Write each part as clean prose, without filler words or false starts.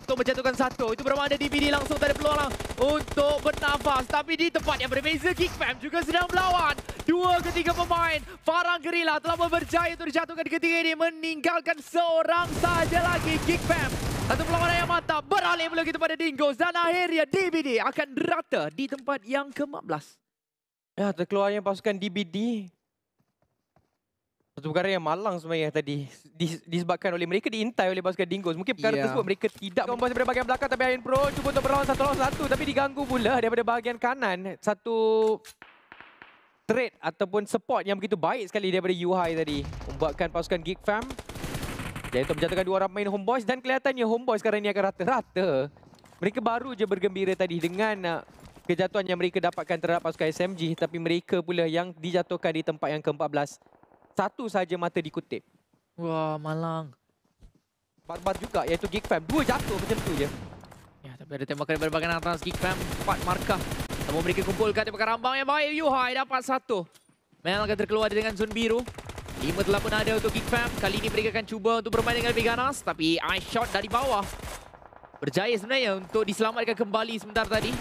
untuk menjatuhkan satu. Itu bermakna DBD langsung tak ada peluang untuk bernafas. Tapi di tempat yang berbeza, Geekfam juga sedang melawan. 2 ketiga pemain. Farang Guerrilla telah berjaya untuk dijatuhkan ketiga ini. Meninggalkan seorang saja lagi Geekfam. Satu perlawanan yang mantap. Beralih pula kita pada Dingoes. Dan akhirnya DBD akan rata di tempat yang ke-14. Ya, terkeluarnya pasukan DBD. Satu perkara yang malang sebenarnya tadi disebabkan oleh mereka diintai oleh pasukan Dingoes. Mungkin perkara tersebut mereka tidak membahas daripada bahagian belakang, tapi Iron Pro cuba untuk berlawan satu lawan satu, tapi diganggu pula daripada bahagian kanan. Satu trade ataupun support yang begitu baik sekali daripada Yuhai tadi membuatkan pasukan Geekfam dia untuk menjatuhkan 2 orang pemain Homeboys, dan kelihatannya Homeboys sekarang ini akan rata-rata. Mereka baru je bergembira tadi dengan kejatuhan yang mereka dapatkan terhadap pasukan SMG, tapi mereka pula yang dijatuhkan di tempat yang ke-14. Satu saja mata dikutip. Wah, malang. Bat-bat juga iaitu Geekfam. 2 jatuh macam tu je. Ya, tapi ada tembakan daripada bahagian atas Geekfam. 4 markah. Namun mereka kumpulkan tembakan rambang yang baik. Yuhai dapat 1. Memang akan terkeluar dengan zon biru. 5 telah pun ada untuk Geekfam. Kali ini mereka akan cuba untuk bermain dengan lebih ganas. Tapi ice shot dari bawah. Berjaya sebenarnya untuk diselamatkan kembali sebentar tadi.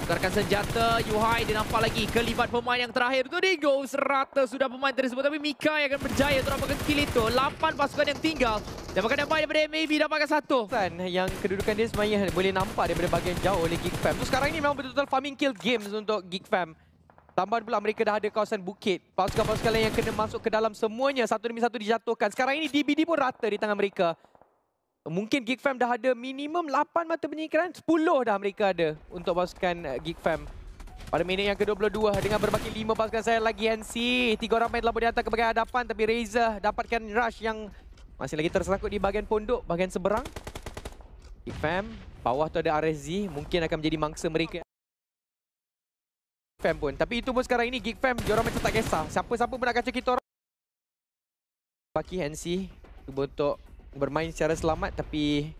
Tukarkan senjata, Yuhai dia nampak lagi kelibat pemain yang terakhir untuk Dingoes. Rata sudah pemain tersebut, tapi Mika yang akan berjaya untuk dapatkan kill itu. 8 pasukan yang tinggal. Dapatkan yang baik daripada MAB, dapatkan 1. Yang kedudukan dia sebenarnya boleh nampak daripada bahagian jauh oleh Geekfam. So sekarang ini memang betul-betul farming kill games untuk Geekfam. Tambahan pula mereka dah ada kawasan bukit. Pasukan-pasukan lain yang kena masuk ke dalam semuanya satu demi satu dijatuhkan. Sekarang ini DBD pun rata di tangan mereka. Mungkin Geekfam dah ada minimum 8 mata penyingkiran. 10 dah mereka ada untuk pasukan Geekfam. Pada minit yang ke-22 dengan berbaki 5 pasukan saya lagi NC. 3 orang main telah dihantar ke bahagian hadapan, tapi Razor dapatkan rush yang masih lagi tersangkut di bahagian pondok, bahagian seberang. Geekfam, bawah tu ada RSZ, mungkin akan menjadi mangsa mereka. Geekfam pun, tapi itu pun sekarang ini Geekfam, diorang macam tak kisah. Siapa-siapa pun nak kacau kita orang. Baki NC, cuba untuk bermain secara selamat, tapi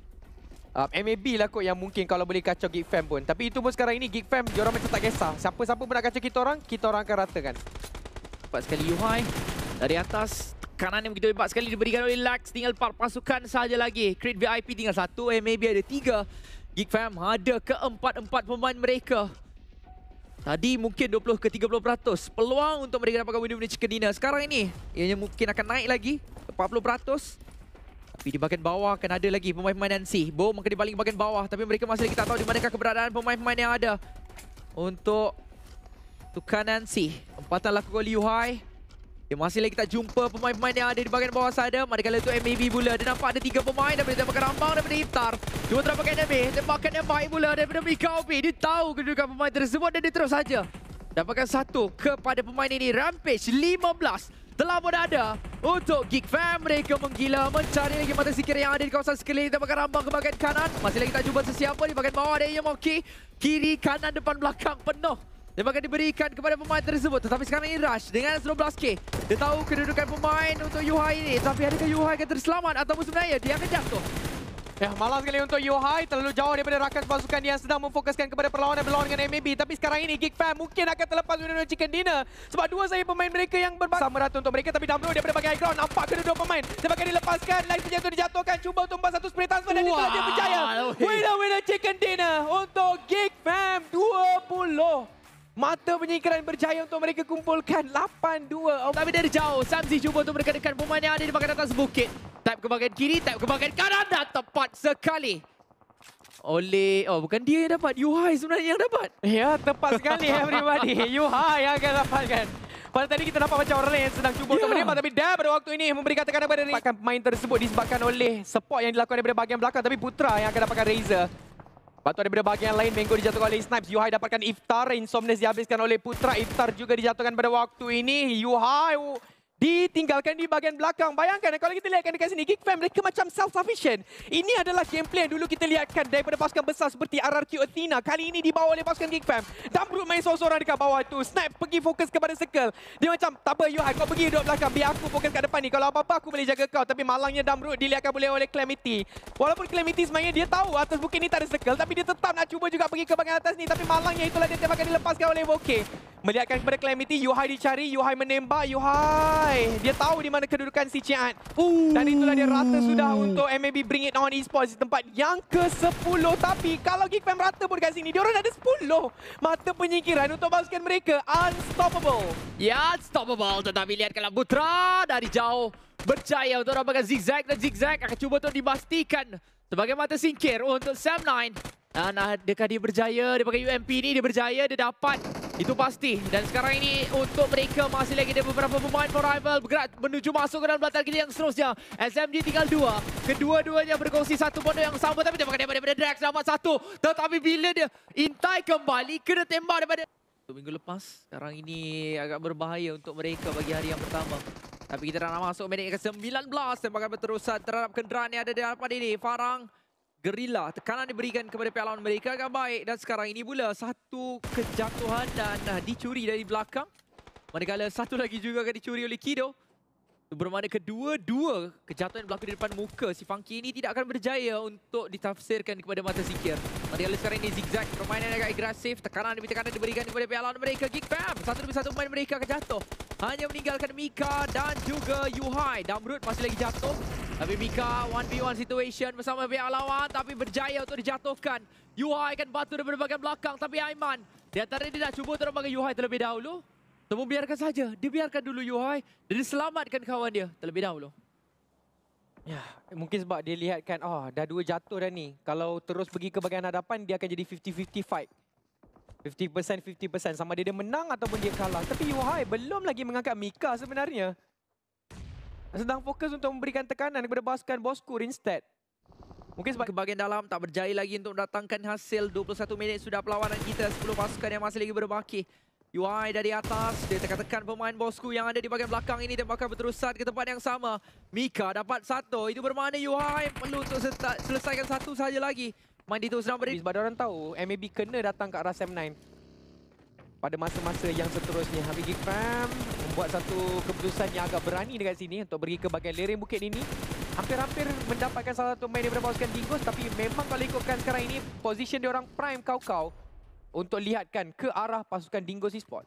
MAB lah kot yang mungkin kalau boleh kacau Geekfam pun. Tapi itu pun sekarang ini Geekfam, diorang macam tak kisah. Siapa-siapa pun nak kacau kita orang akan ratakan. Cepat sekali Yuhai dari atas. Kanan yang begitu hebat sekali diberikan oleh Lux. Tinggal 4 pasukan saja lagi. Create VIP tinggal 1, MAB ada 3. Geekfam ada ke-4 pemain mereka. Tadi mungkin 20 ke 30% peluang untuk mereka dapatkan winner chicken dinner. Sekarang ini ianya mungkin akan naik lagi 40%. Tapi di bahagian bawah akan ada lagi pemain-pemain Nancy. Bom akan dibaling bahagian bawah, tapi mereka masih lagi tak tahu di manakah keberadaan pemain-pemain yang ada untuk tukar Nancy. Empatan lakukan oleh Yuhai. Dia masih lagi tak jumpa pemain-pemain yang ada di bahagian bawah sana. Manakala itu MAB pula. Dia nampak ada 3 pemain daripada tembakan rambang daripada Iftar. Dua tembakan enemy. Tembakan yang baik pula daripada Mika OP. Dia tahu kedudukan pemain tersebut dan dia terus saja dapatkan 1 kepada pemain ini. Rampage 15 telah pun ada untuk Geekfam. Mereka menggila mencari lagi mata sikir yang ada di kawasan sekeliling. Tembakan rambang ke bahagian kanan. Masih lagi tak jumpa sesiapa di bahagian bawah. Ada Yamoki. Kiri, kanan, depan, belakang penuh. Tembakan diberikan kepada pemain tersebut. Tetapi sekarang ini Rush dengan 19k. Dia tahu kedudukan pemain untuk Yuhai ini. Tapi adakah Yuhai akan terselamat ataupun sebenarnya dia akan jatuh? Ya, malas sekali untuk Yuhai. Terlalu jauh daripada rakan pasukan yang sedang memfokuskan kepada perlawanan berlawan dengan MAB. Tapi sekarang ini Geekfam mungkin akan terlepas winner chicken dinner. Sebab 2 saja pemain mereka yang sama rata untuk mereka. Tapi Damro daripada bahagian high ground. Nampak kedua pemain. Tembakan dilepaskan. Lain senjata dijatuhkan. Cuba untuk 1 spray transfer. Dan itulah dia berjaya. Winner chicken dinner untuk Geekfam 20. Mata penyingkiran berjaya untuk mereka kumpulkan 8-2. Tapi dari jauh, Samzi cuba untuk mereka-dekan pemain yang ada di bahagian atas bukit. Tap ke bahagian kiri, tap ke bahagian kanan dan tepat sekali. Oleh, bukan dia yang dapat, Yuhai sebenarnya yang dapat. Ya, tepat sekali everybody. Yuhai yang akan dapatkan. Pada tadi kita nampak macam orang lain yang sedang cuba untuk menembak. Tapi dah pada waktu ini memberikan tekanan kepada pemain tersebut disebabkan oleh support yang dilakukan daripada bahagian belakang. Tapi Putra yang akan dapatkan Razor. Lepas tu daripada bahagian lain, Mango dijatuhkan oleh Snipes. Yuhai dapatkan Iftar. Insomnes dihabiskan oleh Putra. Iftar juga dijatuhkan pada waktu ini. Yuhai ditinggalkan di bahagian belakang. Bayangkan kalau kita lihatkan dekat sini, Geekfam mereka macam self-sufficient. Ini adalah gameplay yang dulu kita lihatkan daripada pasukan besar seperti RRQ Athena. Kali ini dibawa oleh pasukan Geekfam. Dambrut main seorang-seorang dekat bawah tu. Snipe pergi fokus kepada circle. Dia macam, tak apa Yuhai, kau pergi duduk belakang. Biar aku fokus kat depan ni. Kalau apa-apa aku boleh jaga kau. Tapi malangnya Dambrut dilihatkan boleh oleh Calamity. Walaupun Calamity sebenarnya dia tahu atas bukit ni tak ada circle. Tapi dia tetap nak cuba juga pergi ke bahagian atas ni. Tapi malangnya itulah dia tembakan dilepaskan oleh Voke. Melihatkan kepada Calamity, Yuhai dicari, Yuhai menembak, Yuhai. Dia tahu di mana kedudukan si Cian. Dan itulah dia rata sudah untuk MAB Bring It On Esports di tempat yang ke-10. Tapi kalau Geek Fam rata pun kat sini, diorang ada 10 mata penyingkiran untuk pasukan mereka. Unstoppable. Ya, unstoppable. Tetapi lihatkanlah Putra dari jauh berjaya untuk dapatkan zigzag, dan zigzag akan cuba untuk dipastikan sebagai mata singkir untuk Sam9. Dan adakah dia berjaya? Dia pakai UMP ni, dia berjaya, dia dapat. Itu pasti. Dan sekarang ini untuk mereka masih lagi ada beberapa pemain for rival bergerak menuju masuk ke dalam belakang kiri yang seterusnya. SMG tinggal 2. Kedua-duanya berkongsi satu bondo yang sama, tapi dia pakai daripada Drax dapat 1. Tetapi bila dia intai kembali, kena tembak daripada minggu lepas. Sekarang ini agak berbahaya untuk mereka bagi hari yang pertama. Tapi kita dah nak masuk minit ke-19. Tembakan berterusan terhadap kenderaan yang ada di hadapan ini. Farang Gerila, tekanan diberikan kepada pihak lawan mereka agak baik. Dan sekarang ini pula satu kejatuhan dan dicuri dari belakang. Manakala satu lagi juga akan dicuri oleh Kido. Bermakna kedua-dua kejatuhan yang berlaku di depan muka si Funky ini tidak akan berjaya untuk ditafsirkan kepada mata singkir. Manakala sekarang ini zigzag, permainan agak agresif. Tekanan demi tekanan diberikan kepada pihak lawan mereka. Geek Fam, satu demi satu pemain mereka akan jatuh. Hanya meninggalkan Mika dan juga Yuhai. Damrut masih lagi jatuh. Tapi Mika 1v1 situation bersama pihak lawan, tapi berjaya untuk dijatuhkan. Yuhai akan batu daripada bahagian belakang, tapi Aiman di antara dia nak cuba untuk bagi Yuhai terlebih dahulu. Temu biarkan saja, dia biarkan dulu Yuhai dan diselamatkan kawan dia terlebih dahulu. Ya, mungkin sebab dia lihatkan, dah 2 jatuh dah ni. Kalau terus pergi ke bahagian hadapan, dia akan jadi 50-50 fight. 50% sama dia menang ataupun dia kalah. Tapi Yuhai belum lagi mengangkat Mika sebenarnya. Sedang fokus untuk memberikan tekanan kepada pasukan Boskur instead. Mungkin sebab ke bahagian dalam tak berjaya lagi untuk mendatangkan hasil. 21 minit sudah perlawanan kita, 10 pasukan yang masih lagi berbaki. Yuhai dari atas, dia tekan-tekan pemain Bosku yang ada di bahagian belakang ini. Tembakan berterusan ke tempat yang sama. Mika dapat 1, itu bermakna Yuhai perlu untuk selesaikan 1 saja lagi. Main itu sedang beri. Sebab orang tahu MAB kena datang ke arah Sam9 pada masa-masa yang seterusnya. Habis Geek Fam membuat satu keputusan yang agak berani dekat sini untuk pergi ke bahagian lereng bukit ini. Hampir-hampir mendapatkan salah satu main daripada pasukan Dingus, tapi memang kalau ikutkan sekarang ini position dia orang prime kau-kau untuk lihatkan ke arah pasukan Dingus Esports.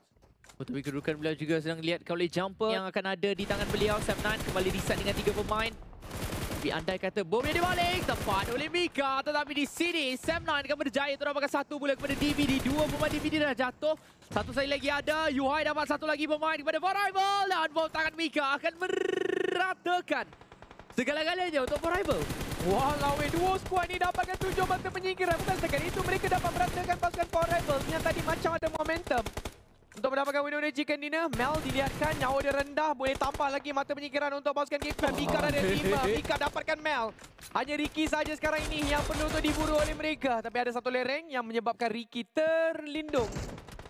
Tapi kedudukan beliau juga sedang dilihatkan oleh jumper yang akan ada di tangan beliau. Sam9 kembali reset dengan 3 pemain. Tapi andai kata bom dia dibalik, tepat oleh Mika. Tetapi di sini Sam9 akan berjaya untuk dapatkan 1 bola kepada DVD. 2 pemain DVD dah jatuh. Satu sekali lagi ada. Yuhai dapat 1 lagi pemain kepada Variable. Dan bom tangan Mika akan meratakan segala-galanya untuk Variable. Walau dua skuad ni dapatkan 7 mata penyingkiran. Bukan setakat itu, mereka dapat meratakan pasukan Variable yang tadi macam ada momentum. Untuk mendapatkan winner chicken dinner, Mel dilihatkan nyawa dia rendah, boleh tambah lagi mata penyingkiran untuk pasukan Geek Fam. Mika dah ada 5, Mika dapatkan Mel. Hanya Ricky saja sekarang ini yang perlu untuk diburu oleh mereka. Tapi ada satu lereng yang menyebabkan Ricky terlindung.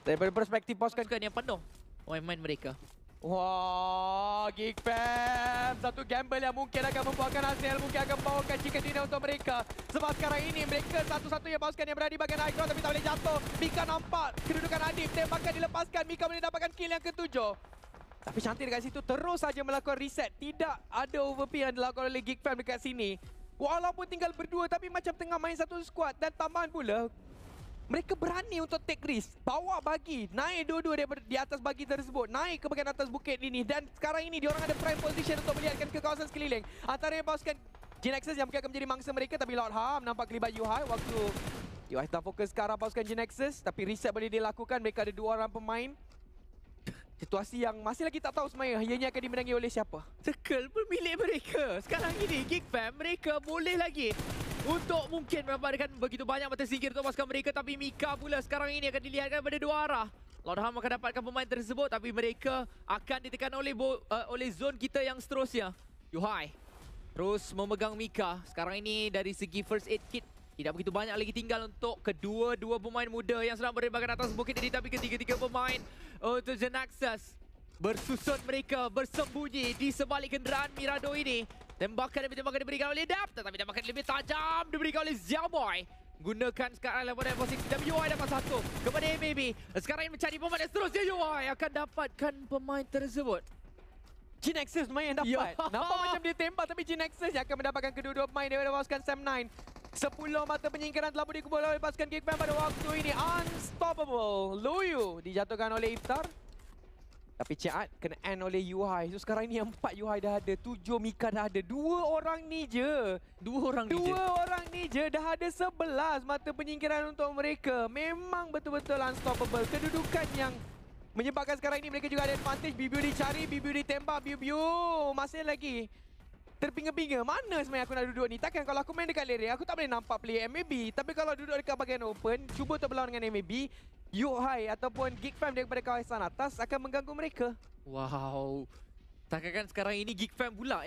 Daripada perspektif pasukan yang penuh main-main mereka. Wah, Geek Fam, satu gamble yang mungkin akan membuahkan hasil, mungkin akan membawakan chicken dinner untuk mereka. Sebab sekarang ini mereka satu-satunya pasukan yang berada di bahagian high ground, tapi tak boleh jatuh. Mika nampak kedudukan Adib, tembakan dilepaskan, Mika boleh dapatkan kill yang ke-7. Tapi cantik dekat situ, terus saja melakukan reset. Tidak ada overpay yang dilakukan oleh Geek Fam dekat sini. Walaupun tinggal berdua, tapi macam tengah main satu squad. Dan tambahan pula, mereka berani untuk take risk. Bawa bagi. Naik dua-dua daripada di atas bagi tersebut. Naik ke bahagian atas bukit ini. Dan sekarang ini diorang ada prime position untuk melihatkan ke kawasan sekeliling. Antaranya pasukan Genexus yang mungkin akan menjadi mangsa mereka. Tapi Lord Ham nampak kelibat Yuhai. Waktu Yuhai tak fokus ke arah pasukan Genexus. Tapi reset boleh dilakukan. Mereka ada 2 orang pemain. Situasi yang masih lagi tak tahu sebenarnya ianya akan dimenangi oleh siapa. Circle pun milik mereka. Sekarang ini Geek Fam mereka boleh lagi untuk mungkin mendapatkan begitu banyak mata singkir untuk pasukan mereka. Tapi Mika pula sekarang ini akan dilihatkan pada 2 arah. Lord Ham akan dapatkan pemain tersebut, tapi mereka akan ditekan oleh zone kita yang seterusnya. Yuhai terus memegang Mika. Sekarang ini dari segi first aid kit tidak begitu banyak lagi tinggal untuk kedua-dua pemain muda yang sedang berada di atas bukit ini. Tapi ketiga-tiga pemain untuk Genaxus bersusun mereka bersembunyi di sebalik kenderaan Mirado ini. Tembakan demi tembakan diberikan oleh Dap, tetapi tembakan lebih tajam diberikan oleh Xiaoboy. Gunakan sekarang level posisi WI dapat 1 kepada MAB. Sekarang ini mencari pemain yang seterusnya. UI akan dapatkan pemain tersebut. Genexus main yang dapat. Nampak macam dia tembak, tapi Genexus yang akan mendapatkan kedua-dua pemain daripada pasukan Sam9. 10 mata penyingkiran telah pun dikumpul oleh pasukan Geek Fam pada waktu ini. Unstoppable. Luyu dijatuhkan oleh Iftar. Tapi Ciat kena end oleh Yuhai. So sekarang ni 4 Yuhai dah ada, 7 Mika dah ada. 2 orang ni je. 2 orang ni je dah ada 11 mata penyingkiran untuk mereka. Memang betul-betul unstoppable. Kedudukan yang menyebabkan sekarang ini mereka juga ada advantage. Bibiu dicari, Bibiu ditembak, Bibiu masih lagi terpinga-pinga. Mana sebenarnya aku nak duduk ni? Takkan kalau aku main dekat area, aku tak boleh nampak player MAB. Tapi kalau duduk dekat bahagian open, cuba untuk berlawan dengan MAB, Yuhai ataupun Geek Fam daripada kawasan atas akan mengganggu mereka. Wow. Takkan sekarang ini Geek Fam pula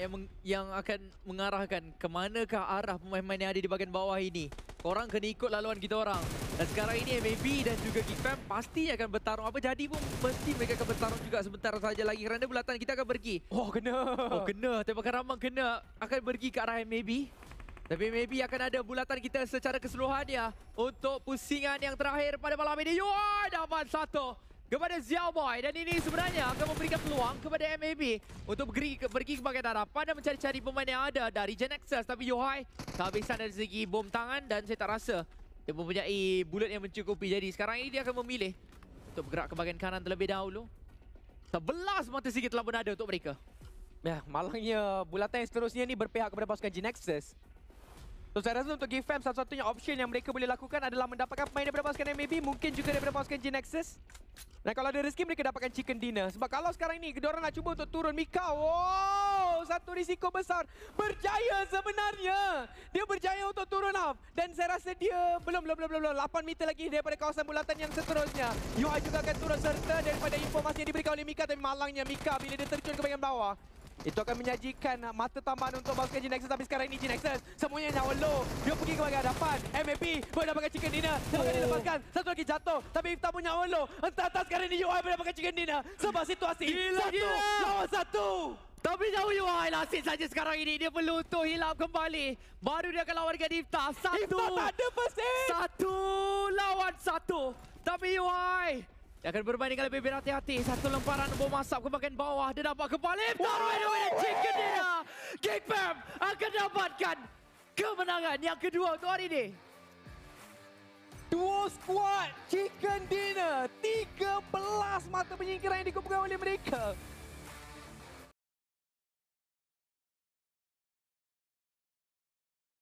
yang akan mengarahkan ke manakah arah pemain-pemain yang ada di bahagian bawah ini. Korang kena ikut laluan kita orang. Dan sekarang ini MAB dan juga Geek Fam pastinya akan bertarung. Apa jadi pun mesti mereka akan bertarung juga sebentar saja lagi. Kerana bulatan kita akan pergi. Oh, kena. Oh, kena. Tembakan ramang kena. Akan pergi ke arah MAB. Tapi MAB akan ada bulatan kita secara keseluruhannya. Untuk pusingan yang terakhir pada malam ini. Yuhai dapat satu kepada Xiao Boy. Dan ini sebenarnya akan memberikan peluang kepada MAB untuk pergi ke bahagian hadapan dan mencari-cari pemain yang ada dari Gen Nexus. Tapi Yuhai kehabisan dari segi bom tangan dan saya tak rasa dia mempunyai bullet yang mencukupi. Jadi sekarang ini dia akan memilih untuk bergerak ke bahagian kanan terlebih dahulu. 11 mata sikit telah pun ada untuk mereka. Ya, malangnya bulatan yang seterusnya ni berpihak kepada pasukan Gen Nexus. So saya rasa untuk Geek Fam satu-satunya option yang mereka boleh lakukan adalah mendapatkan pemain daripada pasukan MAB, mungkin juga daripada pasukan Gen Nexus. Dan kalau ada rezeki mereka dapatkan chicken dinner. Sebab kalau sekarang ni kedua orang nak cuba untuk turun Mika, wow, satu risiko besar. Berjaya sebenarnya. Dia berjaya untuk turun up. Dan saya rasa dia belum 8 meter lagi daripada kawasan bulatan yang seterusnya. Yuhai juga akan turun serta daripada informasi yang diberikan oleh Mika. Tapi malangnya Mika bila dia terjun ke bahagian bawah, itu akan menyajikan mata tambahan untuk pasukan Gen Nexus. Tapi sekarang ini Gen Nexus semuanya nyawa low. Dia pergi ke bahagian hadapan. MAB boleh dapatkan chicken dinner. Sebagai dilepaskan. Satu lagi jatuh. Tapi Iftar pun nyawa low. Entah-entah sekarang ini Yuhai boleh dapatkan chicken dinner. Sebab situasi satu lawan satu. Tapi jauh Yuhai nasib saja sekarang ini. Dia perlu untuk hilap kembali. Baru dia akan lawan dengan Iftar. Iftar tak ada first aid. 1 lawan 1. Tapi Yuhai dia akan bermain dengan lebih berhati-hati. Satu lemparan bom asap ke bahagian bawah. Dia dapat kembali. Iftar win chicken dinner. Geek Fam akan dapatkan kemenangan yang kedua untuk hari ini. Duo squad chicken dinner. 13 mata penyingkiran yang dikumpulkan oleh mereka.